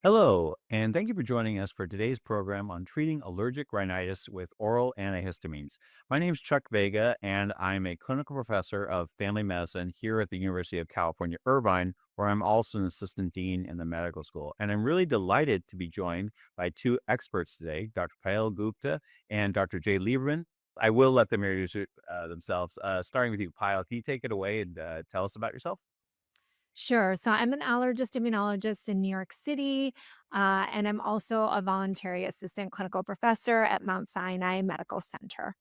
Hello, and thank you for joining us for today's program on treating allergic rhinitis with oral antihistamines. My name is Chuck Vega, and I'm a clinical professor of family medicine here at the University of California, Irvine, where I'm also an assistant dean in the medical school. And I'm really delighted to be joined by two experts today, Dr. Payel Gupta and Dr. Jay Lieberman. I will let them introduce themselves. Starting with you, Payel, can you take it away and tell us about yourself? Sure. So I'm an allergist immunologist in New York City, and I'm also a voluntary assistant clinical professor at Mount Sinai Medical Center.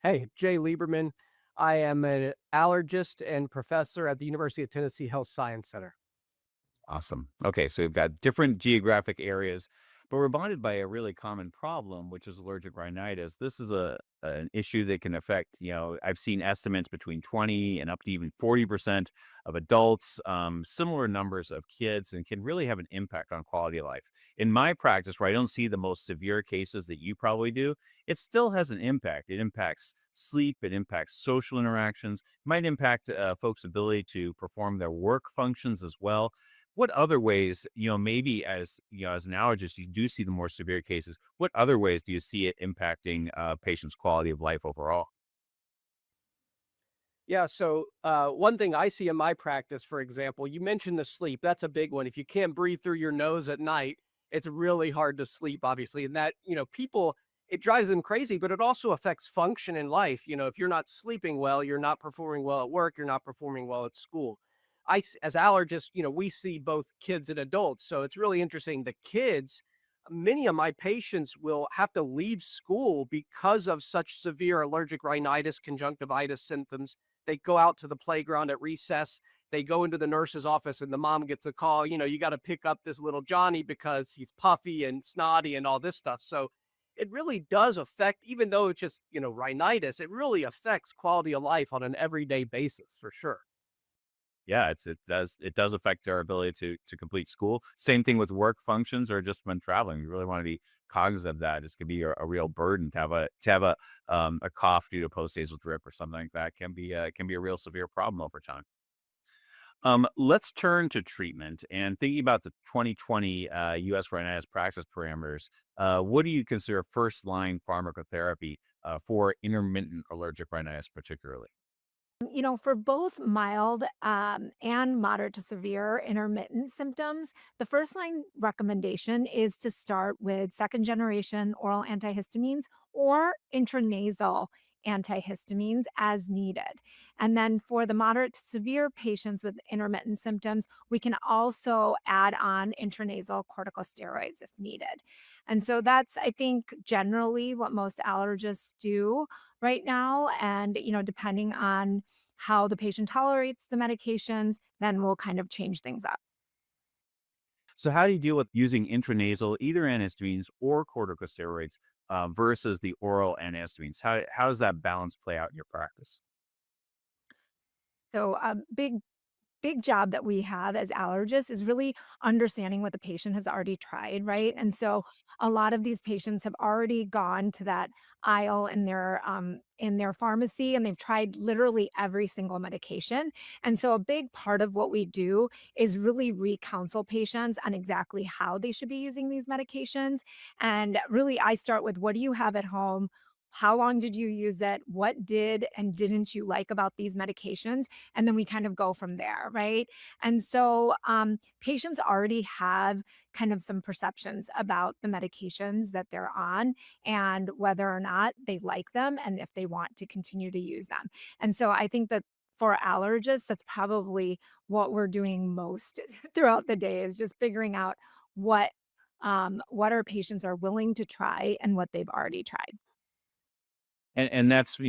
Hey, Jay Lieberman. I am an allergist and professor at the University of Tennessee Health Science Center. Awesome. Okay, so we've got different geographic areas, but we're bonded by a really common problem, which is allergic rhinitis. This is an issue that can affect, I've seen estimates between 20 and up to even 40% of adults, similar numbers of kids, and can really have an impact on quality of life. In my practice, where I don't see the most severe cases that you probably do, it still has an impact. It impacts sleep, it impacts social interactions, might impact folks' ability to perform their work functions as well. What other ways, maybe as an allergist, you do see the more severe cases. What other ways do you see it impacting patients' quality of life overall? Yeah, so one thing I see in my practice, for example, you mentioned the sleep. That's a big one. If you can't breathe through your nose at night, it's really hard to sleep, obviously. And that, people, it drives them crazy, but it also affects function in life. If you're not sleeping well, you're not performing well at work, you're not performing well at school. As allergists, we see both kids and adults. So it's really interesting. The kids, many of my patients will have to leave school because of such severe allergic rhinitis, conjunctivitis symptoms. They go out to the playground at recess. They go into the nurse's office and the mom gets a call, you got to pick up this little Johnny because he's puffy and snotty and all this stuff. So it really does affect, even though it's just, rhinitis, it really affects quality of life on an everyday basis for sure. Yeah, it does affect our ability to complete school. Same thing with work functions or just when traveling. You really want to be cognizant of that. This could be a real burden to have a cough due to post nasal drip or something like that can be a real severe problem over time. Let's turn to treatment and thinking about the 2020 U.S. rhinitis practice parameters. What do you consider first line pharmacotherapy for intermittent allergic rhinitis, particularly? For both mild and moderate to severe intermittent symptoms, the first line recommendation is to start with second generation oral antihistamines or intranasal antihistamines as needed. And then for the moderate to severe patients with intermittent symptoms, we can also add on intranasal corticosteroids if needed. And so that's, I think, generally what most allergists do right now. And, depending on how the patient tolerates the medications, then we'll kind of change things up. So how do you deal with using intranasal, either antihistamines or corticosteroids versus the oral antihistamines? How does that balance play out in your practice? So a big job that we have as allergists is really understanding what the patient has already tried, right? And so a lot of these patients have already gone to that aisle in their pharmacy and they've tried literally every single medication. And so a big part of what we do is really re-counsel patients on exactly how they should be using these medications. And really I start with what do you have at home? How long did you use it? What did and didn't you like about these medications? And then we kind of go from there, right? And so patients already have kind of some perceptions about the medications that they're on and whether or not they like them and if they want to continue to use them. And so I think that for allergists, that's probably what we're doing most throughout the day is just figuring out what what our patients are willing to try and what they've already tried. And that's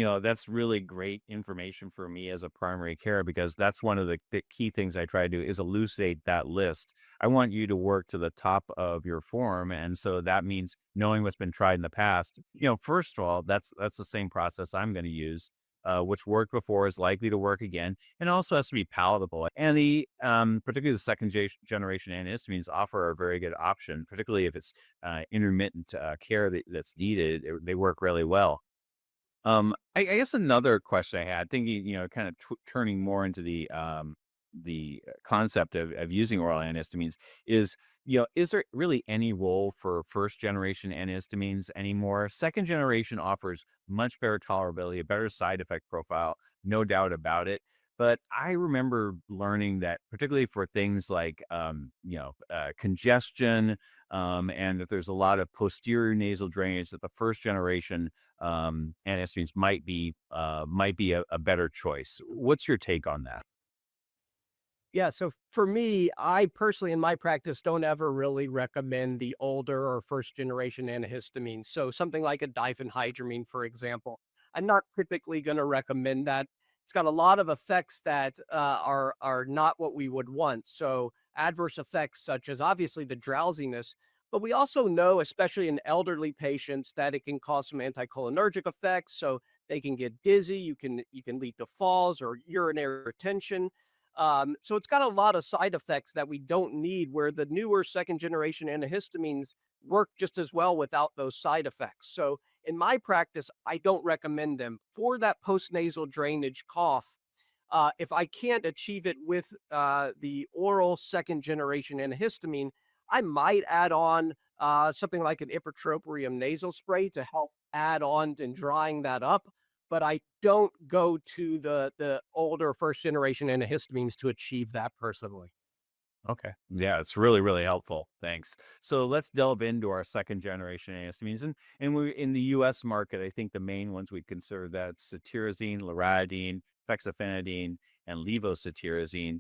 really great information for me as a primary care because that's one of the key things I try to do is elucidate that list. I want you to work to the top of your form, and so that means knowing what's been tried in the past. First of all, that's the same process I'm going to use. Which worked before is likely to work again, and also has to be palatable. And particularly the second generation antihistamines offer a very good option, particularly if it's intermittent care that's needed. They work really well. I guess another question I had, thinking, kind of turning more into the concept of using oral antihistamines is, is there really any role for first generation antihistamines anymore? Second generation offers much better tolerability, a better side effect profile, no doubt about it. But I remember learning that, particularly for things like, congestion, and if there's a lot of posterior nasal drainage, that the first generation antihistamines might be a better choice. What's your take on that? Yeah, so for me, I personally in my practice don't ever really recommend the older or first generation antihistamines. So something like a diphenhydramine, for example, I'm not typically going to recommend that. It's got a lot of effects that are not what we would want. So adverse effects such as obviously the drowsiness, but we also know, especially in elderly patients, that it can cause some anticholinergic effects. So they can get dizzy. You can lead to falls or urinary retention. So it's got a lot of side effects that we don't need, where the newer second generation antihistamines work just as well without those side effects. So in my practice, I don't recommend them for that postnasal drainage cough. If I can't achieve it with the oral second generation antihistamine, I might add on something like an ipratropium nasal spray to help add on and drying that up. But I don't go to the older first generation antihistamines to achieve that personally. Okay. Yeah, it's really, really helpful. Thanks. So let's delve into our second generation antihistamines. And we in the US market, I think the main ones we'd consider that cetirizine, loratadine, fexofenadine, and levocetirizine.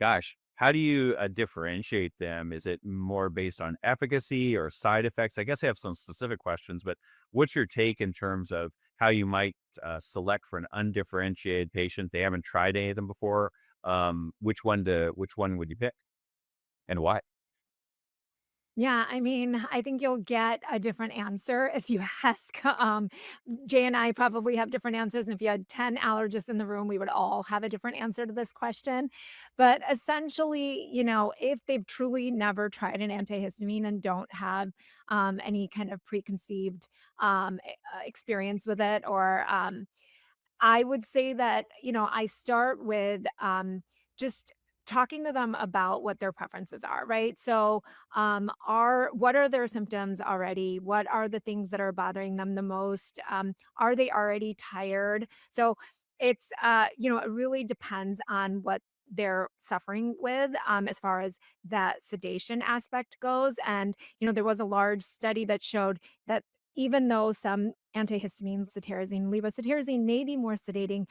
Gosh, how do you differentiate them? Is it more based on efficacy or side effects? I guess I have some specific questions, but what's your take in terms of how you might select for an undifferentiated patient? They haven't tried any of them before. Which one would you pick? And why? Yeah, I mean, I think you'll get a different answer if you ask. Jay and I probably have different answers, and if you had 10 allergists in the room, we would all have a different answer to this question. But essentially, if they've truly never tried an antihistamine and don't have any kind of preconceived experience with it, or I would say that, I start with just talking to them about what their preferences are, right? So, what are their symptoms already? What are the things that are bothering them the most? Are they already tired? So, it really depends on what they're suffering with as far as that sedation aspect goes. And, there was a large study that showed that even though some antihistamines, cetirizine, levocetirizine may be more sedating,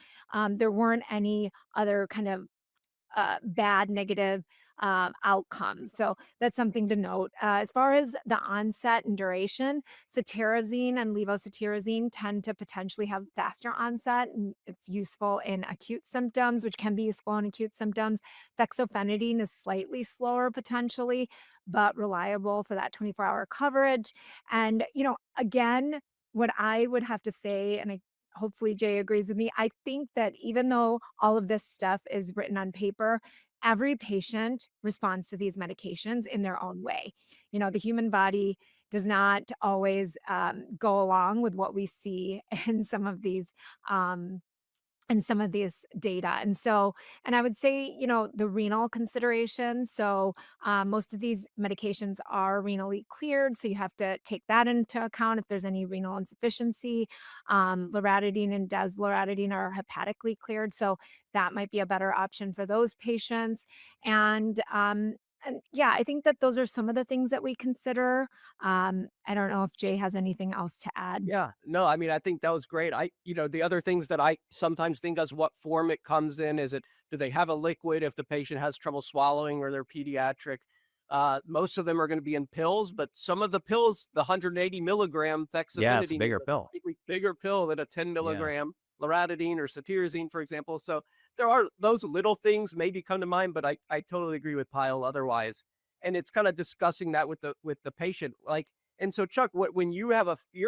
there weren't any other kind of bad negative outcomes. So that's something to note. As far as the onset and duration, cetirizine and levocetirizine tend to potentially have faster onset, and it's useful in acute symptoms, which can be useful in acute symptoms. Fexofenadine is slightly slower potentially, but reliable for that 24-hour coverage. And again, what I would have to say, and hopefully Jay agrees with me. I think that even though all of this stuff is written on paper, every patient responds to these medications in their own way. The human body does not always go along with what we see in some of these data. And I would say, the renal considerations. So, most of these medications are renally cleared. So you have to take that into account if there's any renal insufficiency. Loratadine and desloratadine are hepatically cleared. So that might be a better option for those patients. And yeah, I think that those are some of the things that we consider. I don't know if Jay has anything else to add. Yeah, no, I mean, I think that was great. The other things that I sometimes think is what form it comes in. Do they have a liquid if the patient has trouble swallowing or they're pediatric? Most of them are going to be in pills, but some of the pills, the 180 milligram Yeah, it's a fexofenadine is bigger a pill. slightly bigger pill than a 10 Yeah. milligram loratadine or cetirizine, for example. So there are those little things maybe come to mind, but I totally agree with Pyle otherwise. And it's kind of discussing that with the patient. And so, Chuck, when you're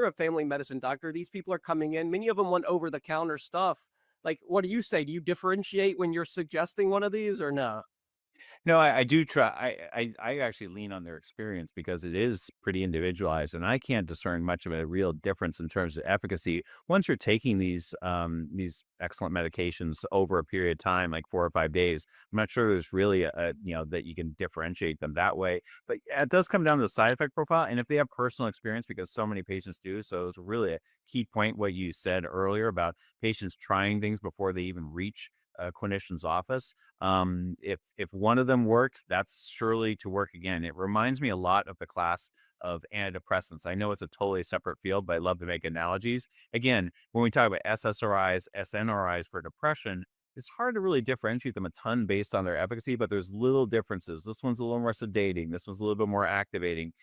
a family medicine doctor, these people are coming in. Many of them want over the counter stuff. Like, what do you say? Do you differentiate when you're suggesting one of these or no? No, I do try. I actually lean on their experience because it is pretty individualized, and I can't discern much of a real difference in terms of efficacy. Once you're taking these excellent medications over a period of time, like 4 or 5 days, I'm not sure there's really that you can differentiate them that way. But yeah, it does come down to the side effect profile, and if they have personal experience, because so many patients do. So it's really a key point what you said earlier about patients trying things before they even reach a clinician's office. If one of them worked, that's surely to work again. It reminds me a lot of the class of antidepressants. I know it's a totally separate field, but I love to make analogies. Again, when we talk about SSRIs, SNRIs for depression, it's hard to really differentiate them a ton based on their efficacy, but there's little differences. This one's a little more sedating. This one's a little bit more activating.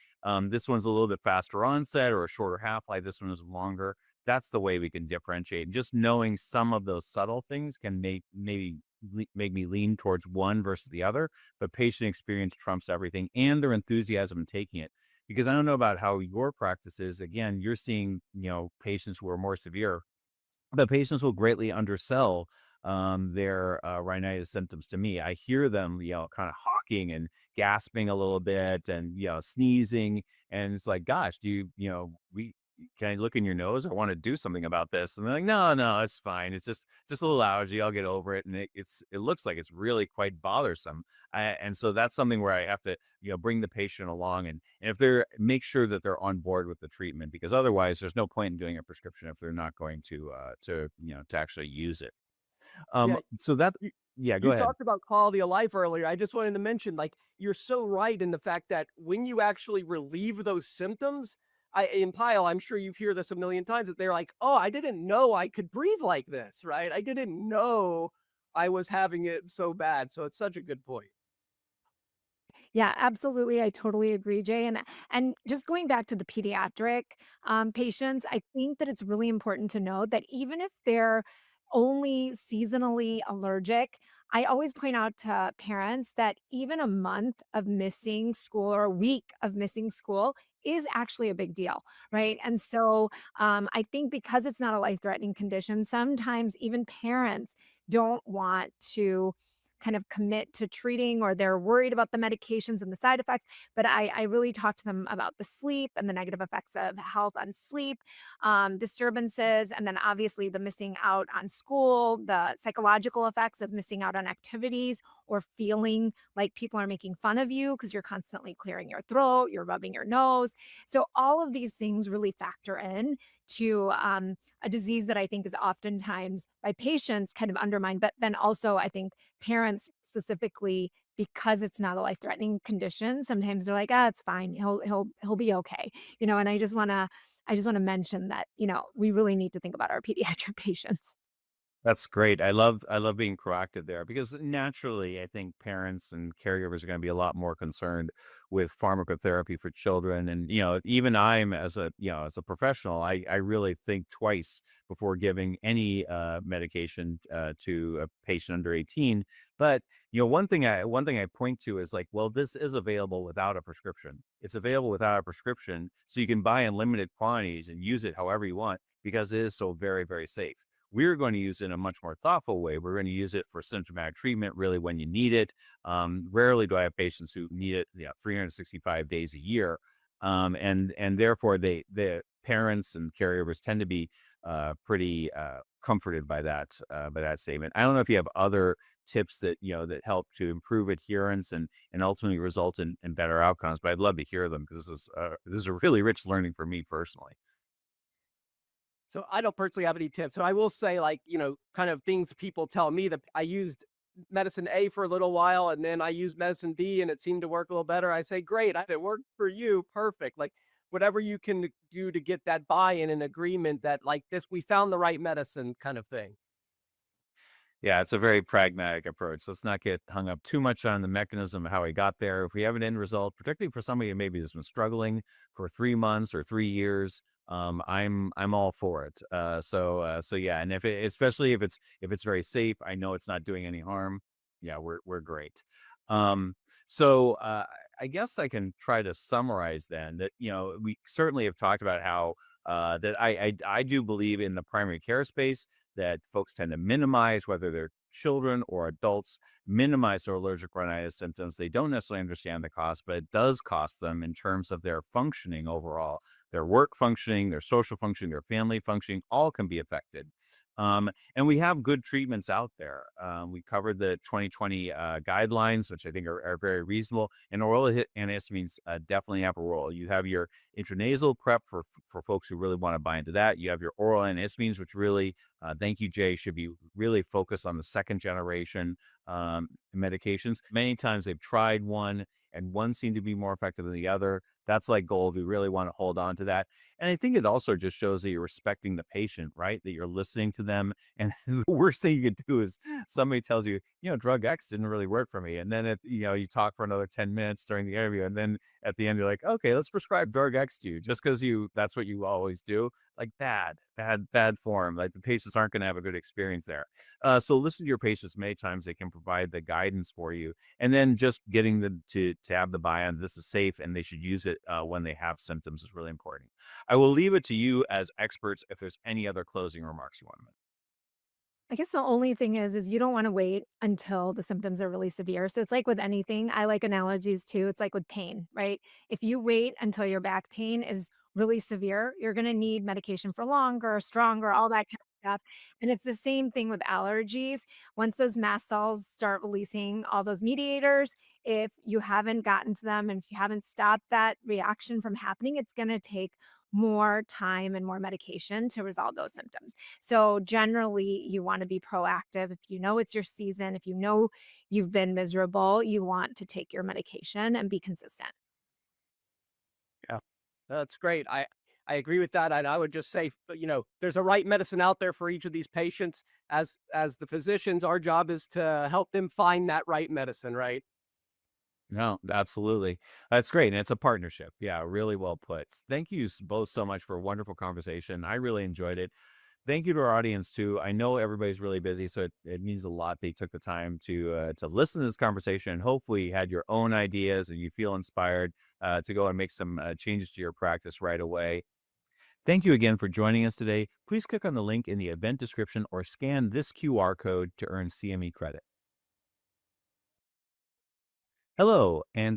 This one's a little bit faster onset or a shorter half life. This one is longer. That's the way we can differentiate. Just knowing some of those subtle things can make me lean towards one versus the other, but patient experience trumps everything and their enthusiasm in taking it. Because I don't know about how your practice is. Again, you're seeing, patients who are more severe, but patients will greatly undersell their rhinitis symptoms to me. I hear them, kind of hawking and gasping a little bit and, sneezing. And it's like, gosh, we, can I look in your nose? I want to do something about this. And they're like, no, no, it's fine. It's just a little allergy. I'll get over it. And it looks like it's really quite bothersome. And so that's something where I have to, bring the patient along and if they're make sure that they're on board with the treatment, because otherwise there's no point in doing a prescription if they're not going to actually use it. Yeah. So that, You yeah, go you ahead. talked about quality of life earlier. I just wanted to mention, like, you're so right in the fact that when you actually relieve those symptoms, in Pyle, I'm sure you've heard this a million times that they're like, "Oh, I didn't know I could breathe like this," right? I didn't know I was having it so bad. So it's such a good point. Yeah, absolutely. I totally agree, Jay. And just going back to the pediatric patients, I think that it's really important to know that even if they're only seasonally allergic, I always point out to parents that even a month of missing school or a week of missing school is actually a big deal, right? And so I think because it's not a life threatening condition, sometimes even parents don't want to kind of commit to treating or they're worried about the medications and the side effects. But I really talk to them about the sleep and the negative effects of health on sleep, disturbances, and then obviously the missing out on school, the psychological effects of missing out on activities or feeling like people are making fun of you because you're constantly clearing your throat, you're rubbing your nose. So all of these things really factor in to a disease that I think is oftentimes by patients kind of undermined, but then also I think parents specifically because it's not a life-threatening condition, sometimes they're like, "Ah, it's fine. He'll be okay." And I just wanna mention that, we really need to think about our pediatric patients. That's great. I love being proactive there because naturally I think parents and caregivers are going to be a lot more concerned with pharmacotherapy for children. And, even I'm as a professional, I really think twice before giving any medication to a patient under 18. But, one thing I point to is like, well, this is available without a prescription. It's available without a prescription. So you can buy in limited quantities and use it however you want because it is so very, very safe. We're going to use it in a much more thoughtful way. We're going to use it for symptomatic treatment, really when you need it. Rarely do I have patients who need it, 365 days a year, and therefore the parents and caregivers tend to be pretty comforted by that statement. I don't know if you have other tips that help to improve adherence and ultimately result in better outcomes, but I'd love to hear them because this is a really rich learning for me personally. So I don't personally have any tips. So I will say, like, kind of things people tell me that I used medicine A for a little while and then I used medicine B and it seemed to work a little better. I say, great, it worked for you. Perfect. Like, whatever you can do to get that buy-in and agreement that, like, this, we found the right medicine kind of thing. Yeah, it's a very pragmatic approach. Let's not get hung up too much on the mechanism of how he got there. If we have an end result, particularly for somebody who maybe has been struggling for 3 months or 3 years, I'm all for it. So yeah, and especially if it's very safe, I know it's not doing any harm. Yeah, we're great. Um, I guess I can try to summarize then that we certainly have talked about how that I do believe in the primary care space that folks tend to minimize whether they're children or adults minimize their allergic rhinitis symptoms, they don't necessarily understand the cost, but it does cost them in terms of their functioning overall. Their work functioning, their social functioning, their family functioning, all can be affected. And we have good treatments out there. We covered the 2020 guidelines, which I think are very reasonable. And antihistamines definitely have a role. You have your intranasal prep for folks who really want to buy into that. You have your oral antihistamines, which really, thank you, Jay, should be really focused on the second generation medications. Many times they've tried one and one seemed to be more effective than the other. That's like gold. We really want to hold on to that. And I think it also just shows that you're respecting the patient, right? That you're listening to them. And the worst thing you could do is somebody tells you, drug X didn't really work for me. And then, you talk for another 10 minutes during the interview. And then at the end, you're like, okay, let's prescribe drug X to you just because that's what you always do. Like bad form. Like the patients aren't going to have a good experience there. So listen to your patients. Many times they can provide the guidance for you. And then just getting them to have the buy-in, this is safe and they should use it when they have symptoms is really important. I will leave it to you as experts if there's any other closing remarks you want to make. I guess the only thing is you don't wanna wait until the symptoms are really severe. So it's like with anything, I like analogies too. It's like with pain, right? If you wait until your back pain is really severe, you're gonna need medication for longer, stronger, all that kind of stuff. And it's the same thing with allergies. Once those mast cells start releasing all those mediators, if you haven't gotten to them and if you haven't stopped that reaction from happening, it's gonna take more time and more medication to resolve those symptoms. So generally, you want to be proactive. If you know it's your season, if you know you've been miserable, you want to take your medication and be consistent. Yeah. That's great. I agree with that, and I would just say, there's a right medicine out there for each of these patients. As the physicians, our job is to help them find that right medicine, right? No, absolutely. That's great. And it's a partnership. Yeah, really well put. Thank you both so much for a wonderful conversation. I really enjoyed it. Thank you to our audience too. I know everybody's really busy, so it means a lot that you took the time to listen to this conversation. And hopefully, you had your own ideas and you feel inspired to go and make some changes to your practice right away. Thank you again for joining us today. Please click on the link in the event description or scan this QR code to earn CME credit. Hello, and